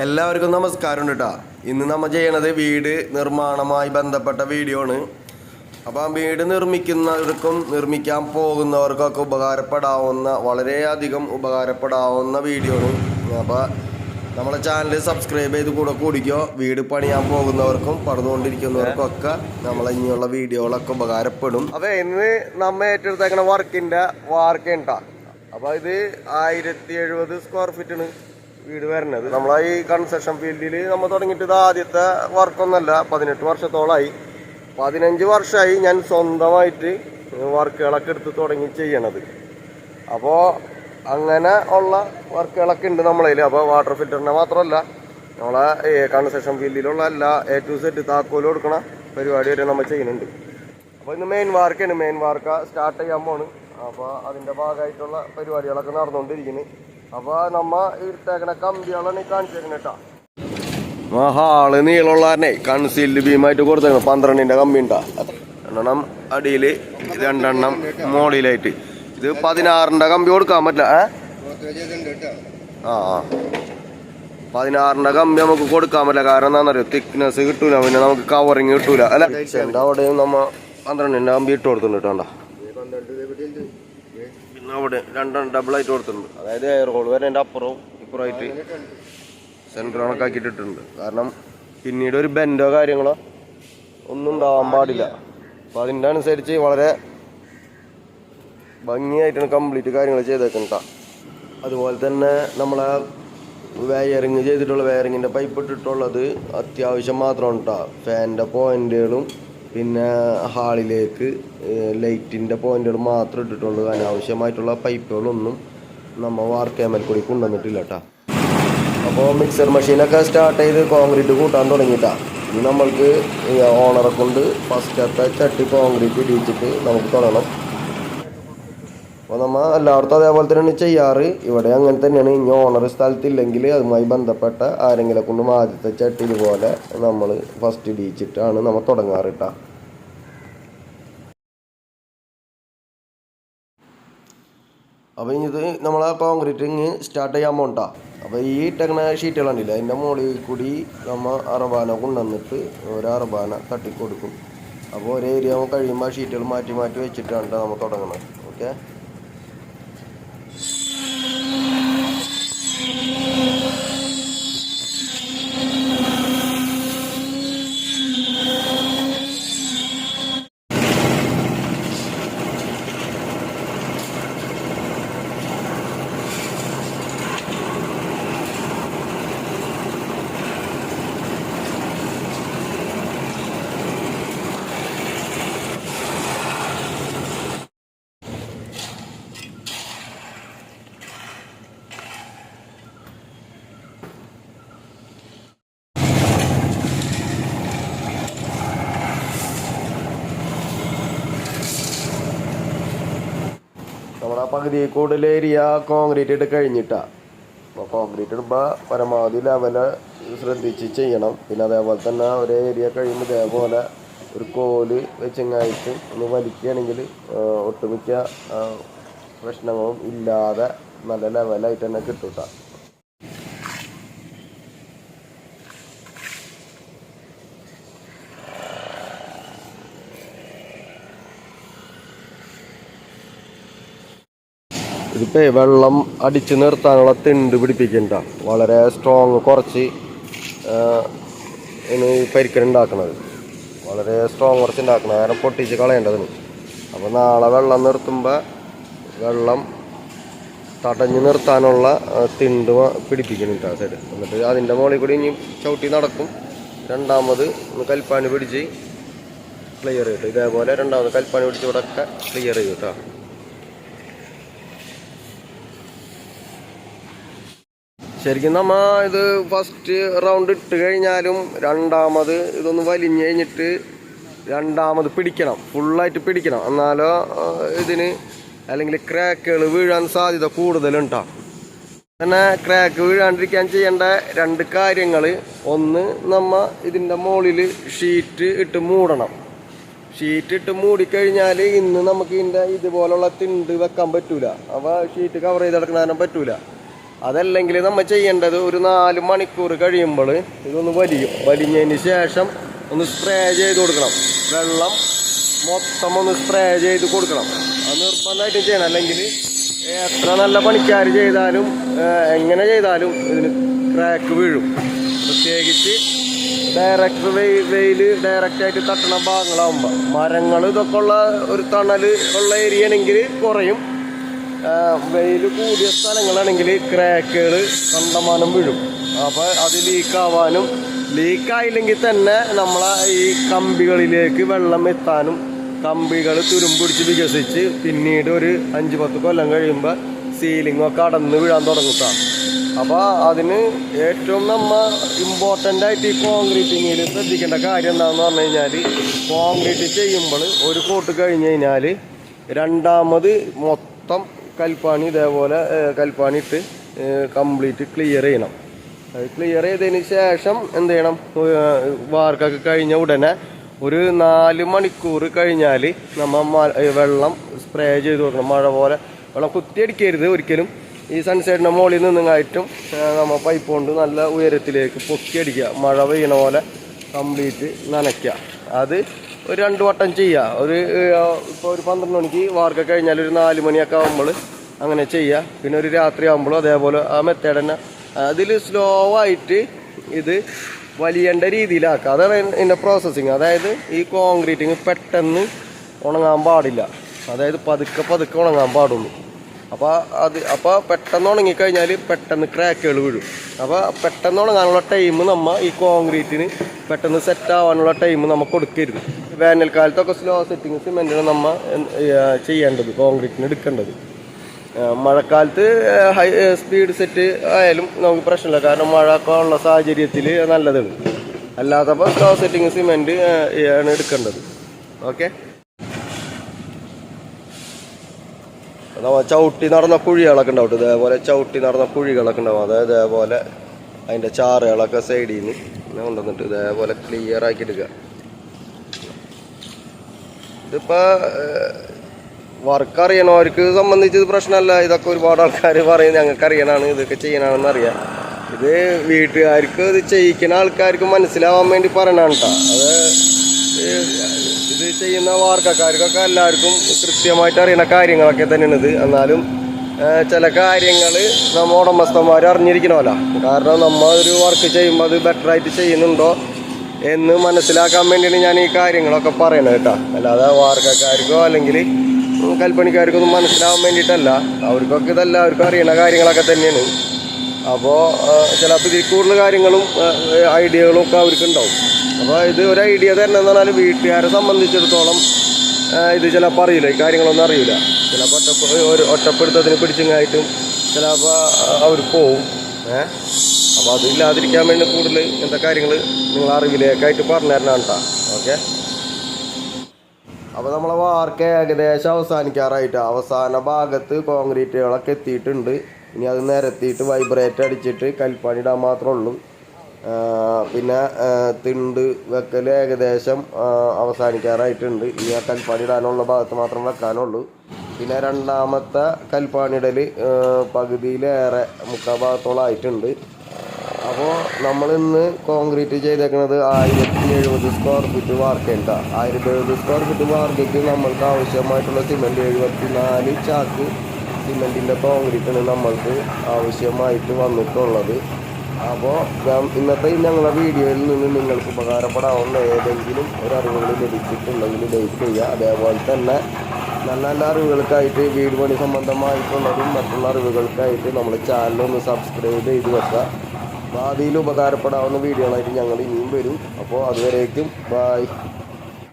എല്ലാവർക്കും നമസ്കാരം കേട്ടോ. ഇന്ന് നമ്മൾ ചെയ്യണത് വീട് നിർമ്മാണവുമായി ബന്ധപ്പെട്ട വീഡിയോ ആണ്. അപ്പം വീട് നിർമ്മിക്കുന്നവർക്കും നിർമ്മിക്കാൻ പോകുന്നവർക്കൊക്കെ ഉപകാരപ്പെടാവുന്ന വളരെയധികം ഉപകാരപ്പെടാവുന്ന വീഡിയോ ആണ്. അപ്പോൾ നമ്മളെ ചാനൽ സബ്സ്ക്രൈബ് ചെയ്ത് കൂടിക്കോ. വീട് പണിയാൻ പോകുന്നവർക്കും പണിതുകൊണ്ടിരിക്കുന്നവർക്കും ഒക്കെ നമ്മളെ ഇനിയുള്ള വീഡിയോകളൊക്കെ ഉപകാരപ്പെടും. അപ്പോൾ ഇന്ന് നമ്മൾ ഏറ്റെടുത്തേക്കണ വർക്കിൻ്റെ വാർക്കുണ്ടാ. അപ്പോൾ ഇത് 1070 സ്ക്വയർ ഫീറ്റാണ് വീട് വരുന്നത്. നമ്മളെ ഈ കൺസ്ട്രക്ഷൻ ഫീൽഡിൽ നമ്മൾ തുടങ്ങിയിട്ട് ഇത് ആദ്യത്തെ വർക്കൊന്നല്ല, 18 വർഷത്തോളമായി. 15 വർഷമായി ഞാൻ സ്വന്തമായിട്ട് വർക്കുകളൊക്കെ എടുത്ത് തുടങ്ങി ചെയ്യണത്. അപ്പോൾ അങ്ങനെ ഉള്ള വർക്കുകളൊക്കെ ഉണ്ട് നമ്മളതിൽ. അപ്പോൾ വാട്ടർ ഫിൽറ്ററിനെ മാത്രമല്ല, നമ്മളെ കൺസ്ട്രക്ഷൻ ഫീൽഡിലുള്ള എല്ലാ A to Z താക്കോല് കൊടുക്കണ പരിപാടി വരെ നമ്മൾ ചെയ്യുന്നുണ്ട്. അപ്പോൾ ഇന്ന് മെയിൻ വാർക്ക സ്റ്റാർട്ട് ചെയ്യാൻ പോണ്. അപ്പോൾ അതിൻ്റെ ഭാഗമായിട്ടുള്ള പരിപാടികളൊക്കെ നടന്നുകൊണ്ടിരിക്കുന്നു. അപ്പോൾ നമ്മ ഇട്ടേക്കണ കമ്പികളാണ് ഈ കാണിച്ചേക്കണ കേട്ടോ. ഹാള് നീളമുള്ള കൺസീൽഡ് ബീമായിട്ട് കൊടുത്തേക്കണം. 12ന്റെ കമ്പി ഉണ്ടാ. 2 അടിയിൽ 2 മോളിലായിട്ട്. ഇത് 16ന്റെ കമ്പി കൊടുക്കാൻ പറ്റില്ല. 16ന്റെ കമ്പി നമുക്ക് കൊടുക്കാൻ പറ്റില്ല. കാരണം എന്താണെന്നറിയോ, തിക്നെസ് കിട്ടൂല, പിന്നെ നമുക്ക് കവറിങ് കിട്ടൂല. അല്ല അവിടെയും നമ്മ 12ന്റെ കമ്പി ഇട്ട് കൊടുത്തിട്ടുണ്ട് കേട്ടോ. പിന്നെ അവിടെ 2 ഡബിളായിട്ട് കൊടുത്തിട്ടുണ്ട്. അതായത് എയർ ഹോൾ വരെ എൻ്റെ അപ്പുറവും ഇപ്പുറമായിട്ട് സെൻറ്റർ കണക്കാക്കിയിട്ട് ഇട്ടിട്ടുണ്ട്. കാരണം പിന്നീട് ഒരു ബെൻഡോ കാര്യങ്ങളോ ഒന്നും ഉണ്ടാവാൻ പാടില്ല. അപ്പോൾ അതിൻ്റെ അനുസരിച്ച് വളരെ ഭംഗിയായിട്ടാണ് കംപ്ലീറ്റ് കാര്യങ്ങൾ ചെയ്തേക്കണ്ട. അതുപോലെ തന്നെ നമ്മളെ വയറിങ് ചെയ്തിട്ടുള്ള വയറിങ്ങിൻ്റെ പൈപ്പ് ഇട്ടിട്ടുള്ളത് അത്യാവശ്യം മാത്രമാണ് കേട്ടോ. ഫാനിൻ്റെ പോയിന്റുകളും പിന്നെ ഹാളിലേക്ക് ലൈറ്റിൻ്റെ പോയിന്റുകൾ മാത്രം ഇട്ടിട്ടുള്ളൂ. അനാവശ്യമായിട്ടുള്ള പൈപ്പുകളൊന്നും നമ്മൾ വാർക്കേമൽ കൂടി കൊണ്ടുവന്നിട്ടില്ല കേട്ടോ. അപ്പോൾ മിക്സർ മെഷീനൊക്കെ സ്റ്റാർട്ട് ചെയ്ത് കോൺക്രീറ്റ് കൂട്ടാൻ തുടങ്ങിയിട്ടാണ്. ഇനി നമ്മൾക്ക് ഓണറെ കൊണ്ട് ഫസ്റ്റത്തെ ചട്ടി കോൺക്രീറ്റ് ഇടിച്ചിട്ട് നമുക്ക് തുടങ്ങണം. അപ്പോൾ നമ്മൾ എല്ലായിടത്തും അതേപോലെ തന്നെയാണ് ചെയ്യാറ്. ഇവിടെ അങ്ങനെ തന്നെയാണ്. ഇനി ഓണർ സ്ഥലത്തില്ലെങ്കിൽ അതുമായി ബന്ധപ്പെട്ട ആരെങ്കിലും കൊണ്ടും ആദ്യത്തെ ചട്ടി ഇതുപോലെ നമ്മൾ ഫസ്റ്റ് ഇടിച്ചിട്ടാണ് നമ്മൾ തുടങ്ങാറ് കേട്ടോ. അപ്പോൾ ഇനി ഇത് നമ്മളെ കോൺക്രീറ്റ് ഇങ്ങ് സ്റ്റാർട്ട് ചെയ്യാൻ പോകണ്ട. അപ്പോൾ ഈ ഇട്ടേക്കണ ഷീറ്റുകൾ കണ്ടില്ല, അതിൻ്റെ മുകളിൽ കൂടി നമ്മൾ അറബാന കൊണ്ടുവന്നിട്ട് ഒരു അറബാന തട്ടിക്കൊടുക്കും. അപ്പോൾ ഒരേ ഏരിയ കഴിയുമ്പോൾ ആ ഷീറ്റുകൾ മാറ്റി മാറ്റി വെച്ചിട്ടാണ് നമ്മൾ തുടങ്ങുന്നത്. ഓക്കെ. നമ്മുടെ പകുതി കൂടുതൽ ഏരിയ കോൺക്രീറ്റ് ഇട്ട് കഴിഞ്ഞിട്ടാണ്. അപ്പോൾ കോൺക്രീറ്റ് ഇടുമ്പോൾ പരമാവധി ലെവല് ശ്രദ്ധിച്ച് ചെയ്യണം. പിന്നെ അതേപോലെ തന്നെ ഒരേ ഏരിയ കഴിയുമ്പോൾ ഇതേപോലെ ഒരു കോല് വെച്ചങ്ങായിട്ട് ഒന്ന് വലിക്കുകയാണെങ്കിൽ ഒട്ടുമിക്ക പ്രശ്നങ്ങളും ഇല്ലാതെ നല്ല ലെവലായിട്ട് തന്നെ കിട്ടും കേട്ടോ. ഇതിപ്പോൾ വെള്ളം അടിച്ച് നിർത്താനുള്ള തിണ്ട് പിടിപ്പിക്കണ്ട. വളരെ സ്ട്രോങ് കുറച്ച് ഇനി പരിക്കലുണ്ടാക്കണത് വളരെ സ്ട്രോങ് കുറച്ച് ഉണ്ടാക്കണം. കാരണം പൊട്ടിച്ച് കളയേണ്ടതിന്. അപ്പോൾ നാളെ വെള്ളം നിർത്തുമ്പോൾ വെള്ളം തടഞ്ഞു നിർത്താനുള്ള തിണ്ട് പിടിപ്പിക്കുന്നുണ്ട് ആ സൈഡ്. എന്നിട്ട് അതിൻ്റെ മുകളിൽ കൂടി ഇനി ചവിട്ടി നടക്കും. രണ്ടാമത് കൽപ്പാനി പിടിച്ച് ക്ലിയർ ചെയ്യും. ഇതേപോലെ രണ്ടാമത് കൽപ്പാനി പിടിച്ച് ഇവിടെ ഒക്കെ ക്ലിയർ ചെയ്യും കേട്ടോ. ശരിക്കും നമ്മൾ ഇത് ഫസ്റ്റ് റൗണ്ട് ഇട്ട് കഴിഞ്ഞാലും രണ്ടാമത് ഇതൊന്ന് വലിഞ്ഞ് കഴിഞ്ഞിട്ട് രണ്ടാമത് പിടിക്കണം, ഫുള്ളായിട്ട് പിടിക്കണം. എന്നാലോ ഇതിന് അല്ലെങ്കിൽ ക്രാക്കുകൾ വീഴാൻ സാധ്യത കൂടുതലുണ്ടാകും. അങ്ങനെ ക്രാക്ക് വീഴാണ്ടിരിക്കാൻ ചെയ്യേണ്ട 2 കാര്യങ്ങൾ. ഒന്ന്, നമ്മൾ ഇതിൻ്റെ മുകളിൽ ഷീറ്റ് ഇട്ട് മൂടണം. ഷീറ്റ് ഇട്ട് മൂടിക്കഴിഞ്ഞാൽ ഇന്ന് നമുക്ക് ഇതിൻ്റെ ഇതുപോലുള്ള തിണ്ട് വെക്കാൻ പറ്റൂല. അപ്പോൾ ഷീറ്റ് കവർ ചെയ്ത് കിടക്കാൻ പറ്റൂല. അതല്ലെങ്കിൽ നമ്മൾ ചെയ്യേണ്ടത് ഒരു 4 മണിക്കൂർ കഴിയുമ്പോൾ ഇതൊന്ന് വലിഞ്ഞതിന് ശേഷം ഒന്ന് സ്പ്രേ ചെയ്ത് കൊടുക്കണം. വെള്ളം മൊത്തം ഒന്ന് സ്പ്രേ ചെയ്ത് കൊടുക്കണം. അത് നിർബന്ധമായിട്ടും ചെയ്യണം. അല്ലെങ്കിൽ എത്ര നല്ല പണിക്കാർ ചെയ്താലും എങ്ങനെ ചെയ്താലും ഇതിന് ക്രാക്ക് വീഴും. പ്രത്യേകിച്ച് വെയിൽ ഡയറക്റ്റായിട്ട് തട്ടുന്ന ഭാഗങ്ങളാകുമ്പോൾ മരങ്ങൾ ഇതൊക്കെ ഉള്ള ഒരു തണൽ ഉള്ള ഏരിയ ആണെങ്കിൽ കുറയും. വെയിൽ കൂടിയ സ്ഥലങ്ങളാണെങ്കിൽ ക്രാക്കുകൾ കണ്ടമാനം വീഴും. അപ്പോൾ അത് ലീക്കാവാനും ലീക്കായില്ലെങ്കിൽ തന്നെ നമ്മളെ ഈ കമ്പികളിലേക്ക് വെള്ളം എത്താനും കമ്പികൾ തുരുമ്പിടിച്ച് വികസിച്ച് പിന്നീട് ഒരു 5-10 കൊല്ലം കഴിയുമ്പോൾ സീലിങ്ങൊക്കെ അടന്ന് വീഴാൻ തുടങ്ങും. അപ്പോൾ അതിന് ഏറ്റവും ഇമ്പോർട്ടൻ്റ് ആയിട്ട് ഈ കോൺക്രീറ്റിങ്ങിൽ ശ്രദ്ധിക്കേണ്ട കാര്യം എന്താണെന്ന് പറഞ്ഞു കഴിഞ്ഞാൽ, കോൺക്രീറ്റ് ചെയ്യുമ്പോൾ ഒരു കോട്ട് കഴിഞ്ഞ് കഴിഞ്ഞാൽ രണ്ടാമത് മൊത്തം കൽപ്പാണി ഇതേപോലെ കൽപ്പാണി ഇട്ട് കംപ്ലീറ്റ് ക്ലിയർ ചെയ്യണം. അത് ക്ലിയർ ചെയ്തതിന് ശേഷം എന്ത് ചെയ്യണം, വാർക്കൊക്കെ കഴിഞ്ഞ ഉടനെ ഒരു 4 മണിക്കൂർ കഴിഞ്ഞാൽ നമ്മൾ വെള്ളം സ്പ്രേ ചെയ്ത് കൊടുക്കണം. മഴ പോലെ വെള്ളം കുത്തിയടിക്കരുത് ഒരിക്കലും. ഈ സൺസൈഡിൻ്റെ മുകളിൽ നിന്നുമായിട്ടും നമ്മൾ പൈപ്പ് കൊണ്ട് നല്ല ഉയരത്തിലേക്ക് പൊക്കിയടിക്കുക. മഴ പെയ്യണ പോലെ കംപ്ലീറ്റ് നനയ്ക്കുക. അത് ഒരു 2 വട്ടം ചെയ്യുക. ഇപ്പോൾ ഒരു 12 മണിക്ക് വാർക്ക കഴിഞ്ഞാൽ ഒരു 4 മണിയൊക്കെ ആകുമ്പോൾ അങ്ങനെ ചെയ്യുക. പിന്നെ ഒരു രാത്രി ആകുമ്പോഴും അതേപോലെ ആ മെത്തേഡ് തന്നെ അതിൽ സ്ലോ ആയിട്ട് ഇത് വലിയേണ്ട രീതിയിലാക്കുക. അതാണ് ഇതിൻ്റെ പ്രോസസ്സിങ്. അതായത് ഈ കോൺക്രീറ്റിങ് പെട്ടെന്ന് ഉണങ്ങാൻ പാടില്ല. അതായത് പതുക്കെ ഉണങ്ങാൻ പാടുള്ളൂ. അപ്പോൾ പെട്ടെന്ന് ഉണങ്ങിക്കഴിഞ്ഞാൽ പെട്ടെന്ന് ക്രാക്കുകൾ വീഴും. അപ്പോൾ പെട്ടെന്ന് ഉണങ്ങാനുള്ള ടൈം ഈ കോൺക്രീറ്റിന് പെട്ടെന്ന് സെറ്റ് ആവാനുള്ള ടൈം കൊടുക്കരുത്. വേനൽക്കാലത്തൊക്കെ സ്ലോ സെറ്റിങ് സിമെൻറ്റാണ് ചെയ്യേണ്ടത്, കോൺക്രീറ്റിന് എടുക്കേണ്ടത്. മഴക്കാലത്ത് ഹൈ സ്പീഡ് സെറ്റ് ആയാലും നമുക്ക് പ്രശ്നമില്ല. കാരണം മഴയൊക്കെ ഉള്ള സാഹചര്യത്തിൽ നല്ലതാണ്. അല്ലാത്തപ്പോൾ സ്ലോ സെറ്റിങ് സിമെൻറ്റ് ആണ് എടുക്കേണ്ടത്. ഓക്കെ. നമ്മൾ ചവിട്ടി നടന്ന കുഴികളൊക്കെ ഉണ്ടാവും. ഇതേപോലെ ചവിട്ടി നടന്ന കുഴികളൊക്കെ ഉണ്ടാവും. അതായത് ഇതേപോലെ അതിൻ്റെ ചാറുകളൊക്കെ സൈഡിൽ നിന്ന് കൊണ്ടുവന്നിട്ട് ഇതേപോലെ ക്ലിയർ ആക്കി എടുക്കുക. ഇതിപ്പോൾ വർക്ക് അറിയണവർക്ക് സംബന്ധിച്ച് ഇത് പ്രശ്നമല്ല. ഇതൊക്കെ ഒരുപാട് ആൾക്കാർ പറയും ഞങ്ങൾക്ക് അറിയണമാണ്, ഇതൊക്കെ ചെയ്യണമെന്ന് അറിയാം. ഇത് വീട്ടുകാർക്ക് ഇത് ചെയ്യിക്കുന്ന ആൾക്കാർക്ക് മനസ്സിലാവാൻ വേണ്ടി പറയണതാണ് കേട്ടോ. ഇത് ചെയ്യുന്ന വാർക്കക്കാർക്കൊക്കെ എല്ലാവർക്കും കൃത്യമായിട്ട് അറിയുന്ന കാര്യങ്ങളൊക്കെ തന്നെയാണ് ഇത്. എന്നാലും ചില കാര്യങ്ങൾ നമ്മൾ ഉടമസ്ഥന്മാർ അറിഞ്ഞിരിക്കണമല്ലോ. കാരണം നമ്മൾ ഒരു വർക്ക് ചെയ്യുമ്പോൾ അത് ബെറ്ററായിട്ട് ചെയ്യുന്നുണ്ടോ എന്ന് മനസ്സിലാക്കാൻ വേണ്ടിയാണ് ഞാൻ ഈ കാര്യങ്ങളൊക്കെ പറയണത് കേട്ടോ. അല്ലാതെ വാർക്കക്കാർക്കോ അല്ലെങ്കിൽ കൽപ്പണിക്കാർക്കൊന്നും മനസ്സിലാവാൻ വേണ്ടിയിട്ടല്ല. അവർക്കൊക്കെ ഇതെല്ലാവർക്കും അറിയുന്ന കാര്യങ്ങളൊക്കെ തന്നെയാണ്. അപ്പോൾ ചിലപ്പോൾ ഇതിൽ കൂടുതൽ കാര്യങ്ങളും ഐഡിയകളും ഒക്കെ അവർക്കുണ്ടാവും. അപ്പോൾ ഇത് ഒരു ഐഡിയ തന്നെ എന്ന് പറഞ്ഞാൽ വീട്ടുകാരെ സംബന്ധിച്ചിടത്തോളം ഇത് ചിലപ്പോൾ അറിയില്ല, ഈ കാര്യങ്ങളൊന്നും അറിയില്ല. ചിലപ്പോൾ ഒറ്റപ്പെടുത്തതിന് പിടിച്ചങ്ങായിട്ടും ചിലപ്പോൾ അവർ പോവും. അപ്പോൾ അതില്ലാതിരിക്കാൻ വേണ്ടി കൂടുതൽ ഇങ്ങനത്തെ കാര്യങ്ങൾ നിങ്ങൾ അറിവിലേക്കായിട്ട് പറഞ്ഞു തരണമാണ് കേട്ടോ. ഓക്കെ. അപ്പോൾ നമ്മളെ വാർക്ക് ഏകദേശം അവസാനിക്കാറായിട്ട് അവസാന ഭാഗത്ത് കോൺക്രീറ്റുകളൊക്കെ എത്തിയിട്ടുണ്ട്. ഇനി അത് നിരത്തിയിട്ട് വൈബ്രേറ്റ് അടിച്ചിട്ട് കൽപ്പാണി ഇടാൻ മാത്രമേ ഉള്ളൂ. പിന്നെ തിണ്ട് വെക്കൽ ഏകദേശം അവസാനിക്കാറായിട്ടുണ്ട്. ഇനി ആ കൽപ്പാണി ഇടാനുള്ള ഭാഗത്ത് മാത്രം വെക്കാനുള്ളൂ. പിന്നെ രണ്ടാമത്തെ കൽപ്പാണിടൽ പകുതിയിലേറെ 3/4 ഭാഗത്തോളം ആയിട്ടുണ്ട്. അപ്പോൾ നമ്മളിന്ന് കോൺക്രീറ്റ് ചെയ്തേക്കുന്നത് 1070 സ്ക്വയർ ഫീറ്റ് വാർക്കുണ്ട്. 1070 സ്ക്വയർ ഫീറ്റ് വാർക്കയ്ക്ക് നമ്മൾക്ക് ആവശ്യമായിട്ടുള്ള സിമെൻറ്റ് 74 ചാക്ക് സിമെൻറ്റിൻ്റെ കോൺക്രീറ്റാണ് നമ്മൾക്ക് ആവശ്യമായിട്ട് വന്നിട്ടുള്ളത്. അപ്പോൾ ഇന്നത്തെ ഞങ്ങളുടെ വീഡിയോയിൽ നിന്ന് നിങ്ങൾക്ക് ഉപകാരപ്പെടാവുന്ന ഏതെങ്കിലും ഒരു അറിവുകൾ ലഭിച്ചിട്ടുണ്ടെങ്കിൽ ലൈക്ക് ചെയ്യുക. അതേപോലെ തന്നെ നല്ല നല്ല അറിവുകൾക്കായിട്ട് വീട് പണി സംബന്ധമായിട്ടുള്ളതും മറ്റുള്ള അറിവുകൾക്കായിട്ട് നമ്മുടെ ചാനലൊന്ന് സബ്സ്ക്രൈബ് ചെയ്ത് വെക്കുക. ഭാവിയിൽ ഉപകാരപ്പെടാവുന്ന വീഡിയോകളായിട്ട് ഞങ്ങൾ ഇനിയും വരും. അപ്പോൾ അതുവരേക്കും ബൈ.